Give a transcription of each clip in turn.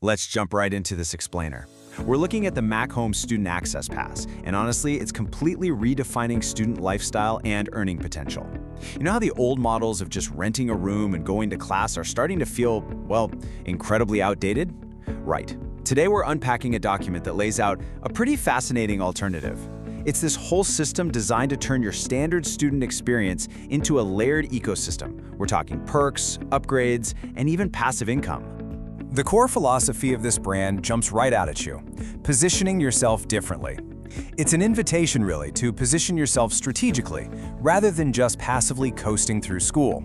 Let's jump right into this explainer. We're looking at the M.A.C Home Student Access Pass, and honestly, it's completely redefining student lifestyle and earning potential. You know how the old models of just renting a room and going to class are starting to feel, well, incredibly outdated? Right. Today we're unpacking a document that lays out a pretty fascinating alternative. It's this whole system designed to turn your standard student experience into a layered ecosystem. We're talking perks, upgrades, and even passive income. The core philosophy of this brand jumps right out at you, positioning yourself differently. It's an invitation, really, to position yourself strategically, rather than just passively coasting through school.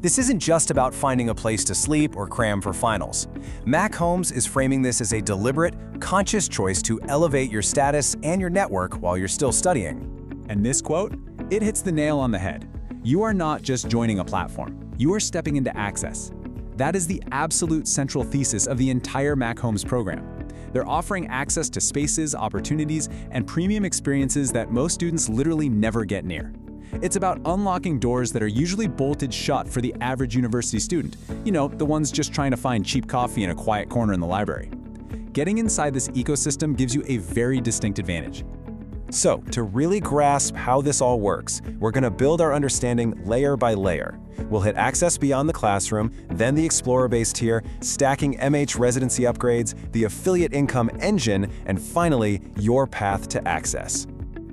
This isn't just about finding a place to sleep or cram for finals. M.A.C Homes is framing this as a deliberate, conscious choice to elevate your status and your network while you're still studying. And this quote, it hits the nail on the head. You are not just joining a platform, you are stepping into access. That is the absolute central thesis of the entire M.A.C Homes program. They're offering access to spaces, opportunities, and premium experiences that most students literally never get near. It's about unlocking doors that are usually bolted shut for the average university student. You know, the ones just trying to find cheap coffee in a quiet corner in the library. Getting inside this ecosystem gives you a very distinct advantage. So, to really grasp how this all works, we're going to build our understanding layer by layer. We'll hit access beyond the classroom, then the Explorer-based tier, stacking MH residency upgrades, the affiliate income engine, and finally, your path to access.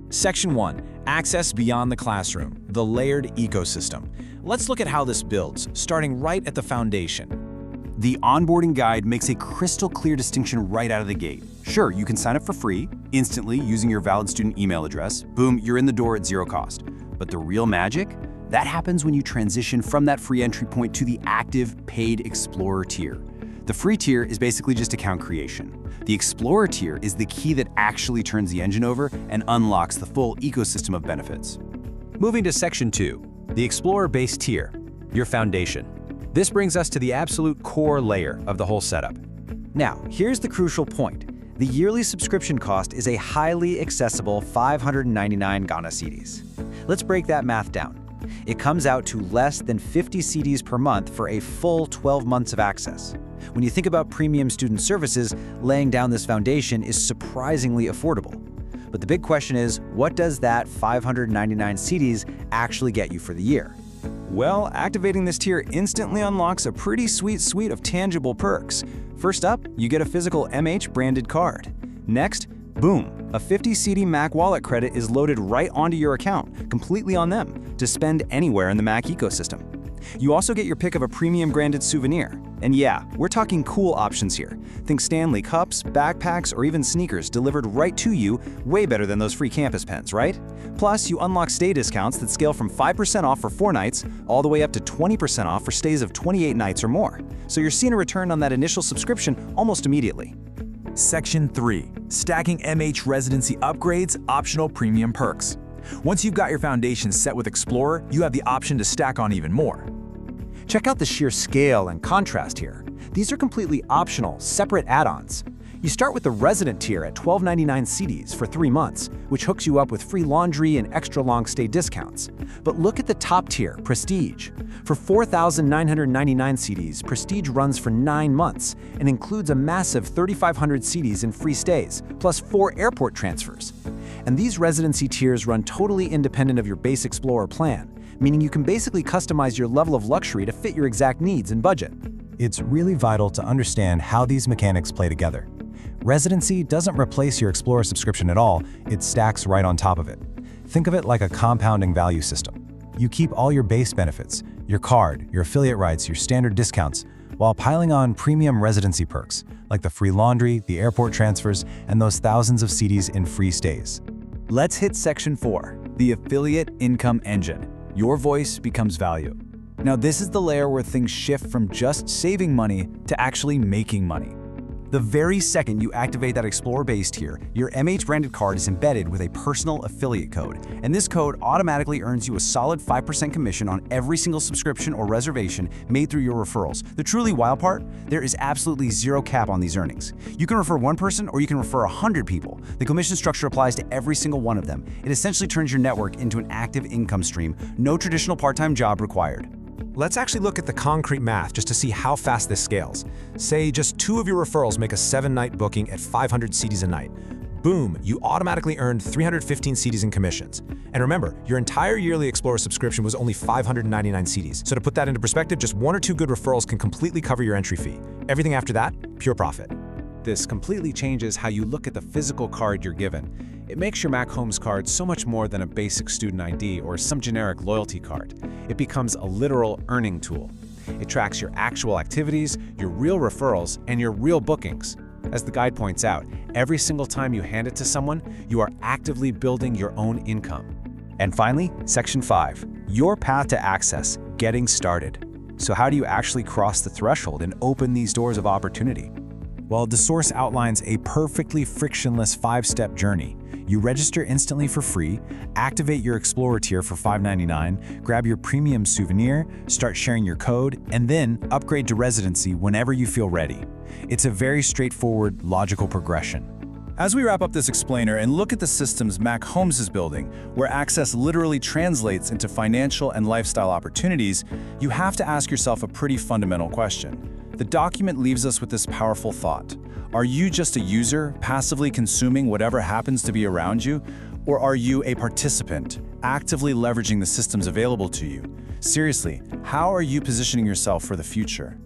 Section 1. Access beyond the classroom, the layered ecosystem. Let's look at how this builds, starting right at the foundation. The onboarding guide makes a crystal clear distinction right out of the gate. Sure, you can sign up for free, instantly using your valid student email address. Boom, you're in the door at zero cost. But the real magic? That happens when you transition from that free entry point to the active, paid Explorer tier. The free tier is basically just account creation. The Explorer tier is the key that actually turns the engine over and unlocks the full ecosystem of benefits. Moving to Section 2, the Explorer-based tier, your foundation. This brings us to the absolute core layer of the whole setup. Now, here's the crucial point. The yearly subscription cost is a highly accessible 599 Ghana cedis. Let's break that math down. It comes out to less than 50 cedis per month for a full 12 months of access. When you think about premium student services, laying down this foundation is surprisingly affordable. But the big question is, what does that 599 cedis actually get you for the year? Well, activating this tier instantly unlocks a pretty sweet suite of tangible perks. First up, you get a physical MH branded card. Next, boom, a 50 CD M.A.C wallet credit is loaded right onto your account, completely on them, to spend anywhere in the M.A.C ecosystem. You also get your pick of a premium branded souvenir. And yeah, we're talking cool options here. Think Stanley cups, backpacks, or even sneakers delivered right to you, way better than those free campus pens, right? Plus, you unlock stay discounts that scale from 5% off for 4 nights, all the way up to 20% off for stays of 28 nights or more. So you're seeing a return on that initial subscription almost immediately. Section 3. Stacking MH residency upgrades, optional premium perks. Once you've got your foundation set with Explorer, you have the option to stack on even more. Check out the sheer scale and contrast here. These are completely optional, separate add-ons. You start with the resident tier at $12.99 cedis for 3 months, which hooks you up with free laundry and extra long stay discounts. But look at the top tier, Prestige. For 4,999 cedis, Prestige runs for 9 months and includes a massive 3,500 cedis in free stays, plus 4 airport transfers. And these residency tiers run totally independent of your base Explorer plan, meaning you can basically customize your level of luxury to fit your exact needs and budget. It's really vital to understand how these mechanics play together. Residency doesn't replace your Explorer subscription at all, it stacks right on top of it. Think of it like a compounding value system. You keep all your base benefits, your card, your affiliate rights, your standard discounts, while piling on premium residency perks, like the free laundry, the airport transfers, and those thousands of cedis in free stays. Let's hit Section 4, the affiliate income engine. Your voice becomes value. Now, this is the layer where things shift from just saving money to actually making money. The very second you activate that Explorer-based tier, your MH branded card is embedded with a personal affiliate code, and this code automatically earns you a solid 5% commission on every single subscription or reservation made through your referrals. The truly wild part? There is absolutely zero cap on these earnings. You can refer 1 person or you can refer 100 people. The commission structure applies to every single one of them. It essentially turns your network into an active income stream, no traditional part-time job required. Let's actually look at the concrete math just to see how fast this scales. Say just 2 of your referrals make a 7-night booking at 500 CDs a night. Boom, you automatically earned 315 CDs in commissions. And remember, your entire yearly Explorer subscription was only 599 CDs. So to put that into perspective, just 1 or 2 good referrals can completely cover your entry fee. Everything after that, pure profit. This completely changes how you look at the physical card you're given. It makes your Mac Homes card so much more than a basic student ID or some generic loyalty card. It becomes a literal earning tool. It tracks your actual activities, your real referrals, and your real bookings. As the guide points out, every single time you hand it to someone, you are actively building your own income. And finally, Section 5, your path to access, getting started. So how do you actually cross the threshold and open these doors of opportunity? Well, the source outlines a perfectly frictionless 5-step journey. You register instantly for free, activate your Explorer tier for $5.99, grab your premium souvenir, start sharing your code, and then upgrade to residency whenever you feel ready. It's a very straightforward, logical progression. As we wrap up this explainer and look at the systems Mac Homes is building, where access literally translates into financial and lifestyle opportunities, you have to ask yourself a pretty fundamental question. The document leaves us with this powerful thought. Are you just a user, passively consuming whatever happens to be around you? Or are you a participant, actively leveraging the systems available to you? Seriously, how are you positioning yourself for the future?